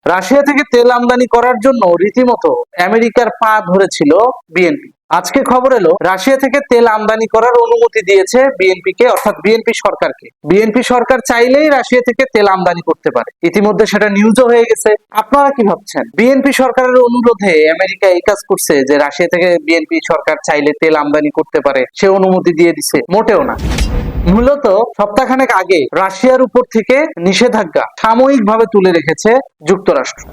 Russia থেকে তেল আমদানি করার জন্য রীতিমতো আমেরিকার পা ধরেছিল বিএনপি। আজকে খবর এলো রাশিয়া থেকে তেল আমদানি করার অনুমতি দিয়েছে বিএনপি কে, অর্থাৎ বিএনপি সরকারকে। বিএনপি সরকার চাইলেই রাশিয়া থেকে তেল আমদানি করতে পারে। ইতিমধ্যে সেটা নিউজও হয়ে গেছে। আপনারা কি ভাবছেন? বিএনপি সরকারের অনুরোধে আমেরিকা এই কাজ করছে যে রাশিয়া থেকে বিএনপি সরকার চাইলে তেল আমদানি করতে পারে, সে অনুমতি দিয়ে দিছে? মোটেও না। মূলত সপ্তাহখানেক আগে রাশিয়ার উপর থেকে নিষেধাজ্ঞা সাময়িকভাবে তুলে রেখেছে যুক্তরাষ্ট্র।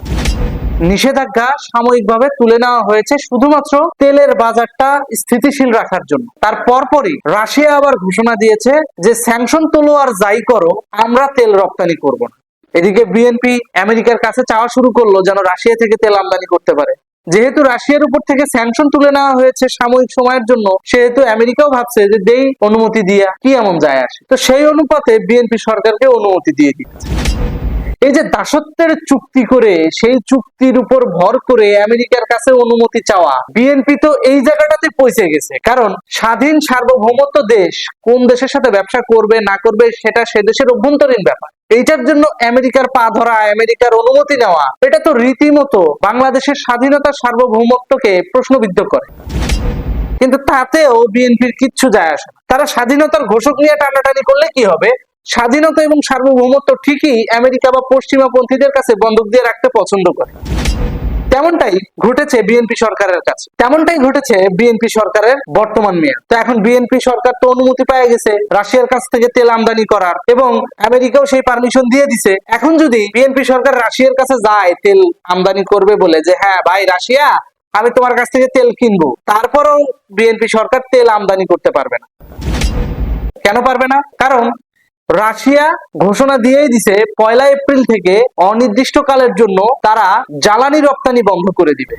নিষেধাজ্ঞা সাময়িকভাবে তুলে নেওয়া হয়েছে শুধুমাত্র তেলের বাজারটা স্থিতিশীল রাখার জন্য। তার পরপরই রাশিয়া আবার ঘোষণা দিয়েছে যে স্যাংশন তোলো আর যাই করো, আমরা তেল রপ্তানি করব না। এদিকে বিএনপি আমেরিকার কাছে চাওয়া শুরু করলো যেন রাশিয়া থেকে তেল আমদানি করতে পারে। যেহেতু রাশিয়ার উপর থেকে স্যাংশন তুলে নেওয়া হয়েছে সাময়িক সময়ের জন্য, সেহেতু আমেরিকাও ভাবছে যে দেই অনুমতি দিয়া কি এমন যায় আসে। তো সেই অনুপাতে বিএনপি সরকারকে অনুমতি দিয়ে দিচ্ছে। এই যে দাসত্বের চুক্তি করে সেই চুক্তির উপর ভর করে আমেরিকার কাছে অনুমতি চাওয়া, বিএনপি তো এই জায়গাটাতে পৌঁছে গেছে। কারণ স্বাধীন সার্বভৌমত্ব দেশ কোন দেশের সাথে ব্যবসা করবে না করবে সেটা সে দেশের অভ্যন্তরীণ ব্যাপার। এইটার জন্য আমেরিকার পা ধরা, আমেরিকার অনুমতি নেওয়া, এটা তো রীতিমতো বাংলাদেশের স্বাধীনতা সার্বভৌমত্বকে প্রশ্নবিদ্ধ করে। কিন্তু তাতেও বিএনপির কিচ্ছু যায় আসে না। তারা স্বাধীনতার ঘোষক নিয়ে টানাটানি করলে কি হবে? স্বাধীনতা এবং সার্বভৌমত্ব ঠিকই আমেরিকা বা পশ্চিমাপন্থীদের কাছে বন্দুক দিয়ে রাখতে পছন্দ করে। তেমনটাই ঘটেছে বিএনপি সরকারের কাছে, তেমনটাই ঘটেছে বিএনপি সরকারের বর্তমান মেয়াদ। তো এখন বিএনপি সরকার তো অনুমতি পেয়ে গেছে রাশিয়ার কাছ থেকে তেল আমদানি করার, এবং আমেরিকাও সেই পারমিশন দিয়ে দিছে। এখন যদি বিএনপি সরকার রাশিয়ার কাছে যায় তেল আমদানি করবে বলে, যে হ্যাঁ ভাই রাশিয়া, আমি তোমার কাছ থেকে তেল কিনবো, তারপরেও বিএনপি সরকার তেল আমদানি করতে পারবে না। কেন পারবে না? কারণ রাশিয়া ঘোষণা দিয়েই দিছে 1 এপ্রিল থেকে অনির্দিষ্টকালের জন্য তারা জ্বালানি রপ্তানি বন্ধ করে দিবে।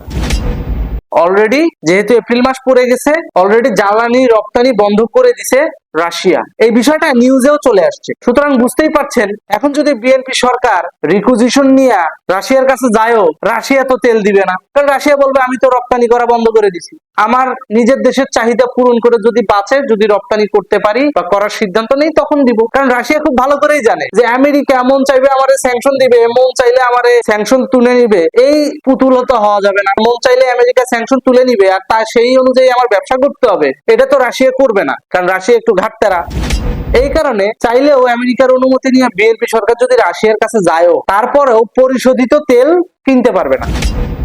অলরেডি যেহেতু এপ্রিল মাস পড়ে গেছে, অলরেডি জ্বালানি রপ্তানি বন্ধ করে দিছে রাশিয়া। এই বিষয়টা নিউজেও চলে আসছে। সুতরাং বুঝতেই পারছেন, এখন যদি বিএনপি সরকার রিকুইজিশন নিয়ে রাশিয়ার কাছে যায়ও, রাশিয়া তো তেল দিবে না। কারণ রাশিয়া বলবে আমি তো রপ্তানি করা বন্ধ করে দিছি, আমার নিজের দেশের চাহিদা পূরণ করে যদি বাঁচে, যদি রপ্তানি করতে পারি বা করার সিদ্ধান্ত নেই, তখন দিব। কারণ রাশিয়া খুব ভালো করেই জানে যে আমেরিকা মন চাইবে আমারে স্যাংশন দিবে, মন চাইলে আমারে স্যাংশন তুলে নিবে। এই পুতুল তো হওয়া যাবে না। মন চাইলে আমেরিকা স্যাংশন তুলে নিবে আর তা সেই অনুযায়ী আমার ব্যবসা করতে হবে, এটা তো রাশিয়া করবে না। কারণ রাশিয়া একটু ঘাটতারা। এই কারণে চাইলেও আমেরিকার অনুমতি নিয়ে বিএনপি সরকার যদি রাশিয়ার কাছে যায়ও, তারপরেও পরিশোধিত তেল কিনতে পারবে না।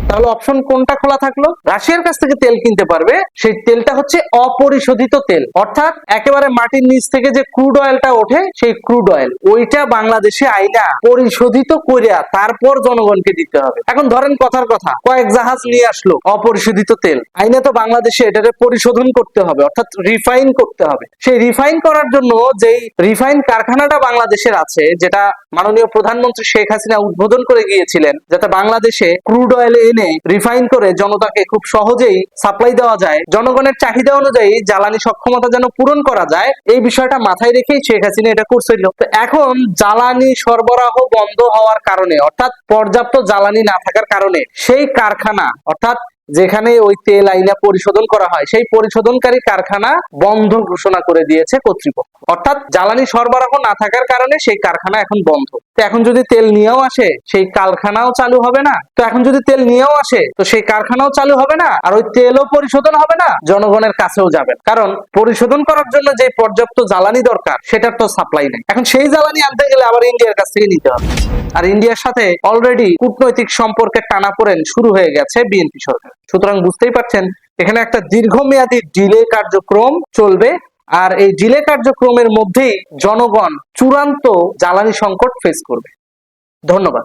তাহলে অপশন কোনটা খোলা থাকলো? রাশিয়ার কাছ থেকে তেল কিনতে পারবে, সেই তেলটা হচ্ছে অপরিশোধিত তেল। অর্থাৎ একেবারে মাটির নিচ থেকে যে ক্রুড অয়েলটা ওঠে, সেই ক্রুড অয়েল ওইটা বাংলাদেশে আইনা পরিশোধিত কইরা তারপর জনগণকে দিতে হবে। এখন ধরেন কথার কথা, কয়েক জাহাজ নিয়ে আসলো অপরিশোধিত তেল, আইনা তো বাংলাদেশে এটাকে পরিশোধন করতে হবে, অর্থাৎ রিফাইন করতে হবে। সেই রিফাইন করার জন্য যেই রিফাইন কারখানাটা বাংলাদেশের আছে, যেটা মাননীয় প্রধানমন্ত্রী শেখ হাসিনা উদ্বোধন করে গিয়েছিলেন, যাতে বাংলাদেশে ক্রুড অয়েল এনে রিফাইন করে জনতাকে খুব সহজেই সাপ্লাই দেওয়া যায়, জনগণের চাহিদা অনুযায়ী জ্বালানি সক্ষমতা যেন পূরণ করা যায়, এই বিষয়টা মাথায় রেখেই শেখ হাসিনা এটা করছিল। তো এখন জ্বালানি সরবরাহ বন্ধ হওয়ার কারণে, অর্থাৎ পর্যাপ্ত জ্বালানি না থাকার কারণে, সেই কারখানা, অর্থাৎ যেখানে ওই তেল আইনা পরিশোধন করা হয়, সেই পরিশোধনকারী কারখানা বন্ধ ঘোষণা করে দিয়েছে কর্তৃপক্ষ। অর্থাৎ জ্বালানি সরবরাহ না থাকার কারণে সেই কারখানা এখন বন্ধ। তো এখন যদি তেল নিয়েও আসে, সেই কারখানাও চালু হবে না। তো এখন যদি তেল নিয়েও আসে, তো সেই কারখানাও চালু হবে না, আর ওই তেলও পরিশোধন হবে না, জনগণের কাছেও যাবে। কারণ পরিশোধন করার জন্য যে পর্যাপ্ত জ্বালানি দরকার, সেটার তো সাপ্লাই নেই। এখন সেই জ্বালানি আনতে গেলে আবার ইন্ডিয়ার কাছ থেকে নিতে হবে। আর ইন্ডিয়ার সাথে অলরেডি কূটনৈতিক সম্পর্কের টানাপোড়েন শুরু হয়ে গেছে বিএনপি সরকার। সুতরাং বুঝতেই পারছেন, এখানে একটা দীর্ঘমেয়াদী ডিলে কার্যক্রম চলবে। আর এই ডিলে কার্যক্রমের মধ্যেই জনগণ চূড়ান্ত জ্বালানি সংকট ফেস করবে। ধন্যবাদ।